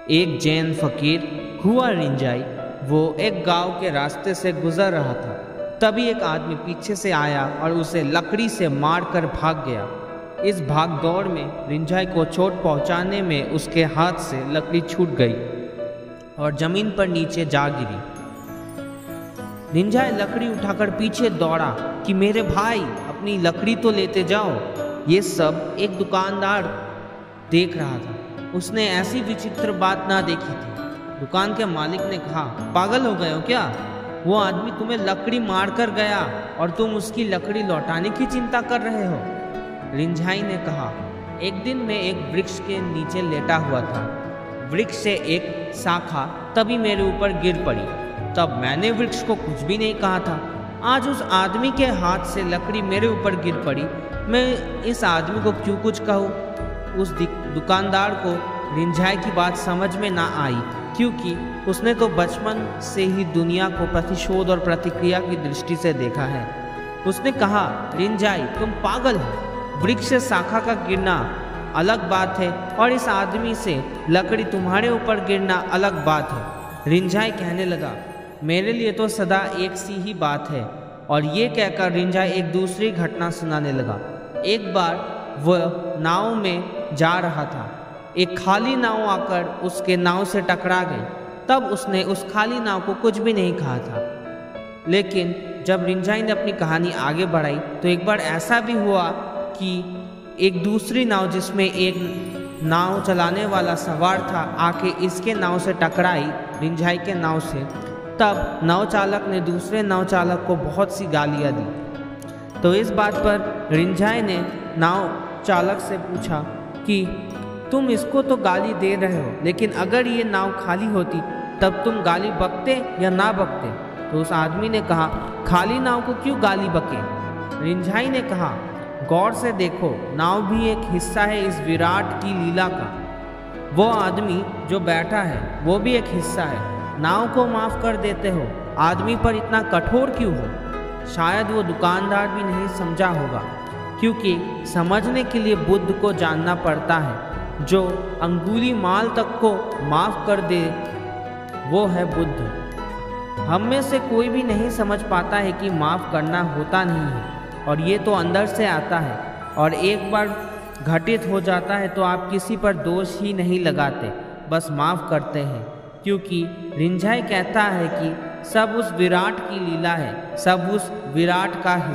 एक जैन फकीर हुआ रिंझाई, वो एक गांव के रास्ते से गुजर रहा था। तभी एक आदमी पीछे से आया और उसे लकड़ी से मारकर भाग गया। इस भाग दौड़ में रिंझाई को चोट पहुंचाने में उसके हाथ से लकड़ी छूट गई और जमीन पर नीचे जा गिरी। रिंझाई लकड़ी उठाकर पीछे दौड़ा कि मेरे भाई अपनी लकड़ी तो लेते जाओ। ये सब एक दुकानदार देख रहा था। उसने ऐसी विचित्र बात ना देखी थी। दुकान के मालिक ने कहा, पागल हो गए हो क्या? वो आदमी तुम्हें लकड़ी मार कर गया और तुम उसकी लकड़ी लौटाने की चिंता कर रहे हो। रिंझाई ने कहा, एक दिन मैं एक वृक्ष के नीचे लेटा हुआ था। वृक्ष से एक शाखा तभी मेरे ऊपर गिर पड़ी। तब मैंने वृक्ष को कुछ भी नहीं कहा था। आज उस आदमी के हाथ से लकड़ी मेरे ऊपर गिर पड़ी, मैं इस आदमी को क्यों कुछ कहूँ? उस दुकानदार को रिंझाई की बात समझ में ना आई, क्योंकि उसने तो बचपन से ही दुनिया को प्रतिशोध और प्रतिक्रिया की दृष्टि से देखा है। उसने कहा, रिंझाई तुम पागल हो। वृक्ष से शाखा का गिरना अलग बात है और इस आदमी से लकड़ी तुम्हारे ऊपर गिरना अलग बात है। रिंझाई कहने लगा, मेरे लिए तो सदा एक सी ही बात है। और ये कहकर रिंझाई एक दूसरी घटना सुनाने लगा। एक बार वह नाव में जा रहा था। एक खाली नाव आकर उसके नाव से टकरा गई। तब उसने उस खाली नाव को कुछ भी नहीं कहा था। लेकिन जब रिंझाई ने अपनी कहानी आगे बढ़ाई तो एक बार ऐसा भी हुआ कि एक दूसरी नाव जिसमें एक नाव चलाने वाला सवार था आके इसके नाव से टकराई, रिंझाई के नाव से। तब नाव चालक ने दूसरे नाव चालक को बहुत सी गालियाँ दी। तो इस बात पर रिंझाई ने नाव चालक से पूछा कि तुम इसको तो गाली दे रहे हो, लेकिन अगर ये नाव खाली होती तब तुम गाली बकते या ना बकते? तो उस आदमी ने कहा, खाली नाव को क्यों गाली बके? रिंझाई ने कहा, गौर से देखो, नाव भी एक हिस्सा है इस विराट की लीला का। वो आदमी जो बैठा है वो भी एक हिस्सा है। नाव को माफ कर देते हो, आदमी पर इतना कठोर क्यों हो? शायद वो दुकानदार भी नहीं समझा होगा, क्योंकि समझने के लिए बुद्ध को जानना पड़ता है। जो अंगुली माल तक को माफ कर दे वो है बुद्ध। हम में से कोई भी नहीं समझ पाता है कि माफ करना होता नहीं है, और ये तो अंदर से आता है। और एक बार घटित हो जाता है तो आप किसी पर दोष ही नहीं लगाते, बस माफ करते हैं। क्योंकि रिंझाई कहता है कि सब उस विराट की लीला है, सब उस विराट का हिस्सा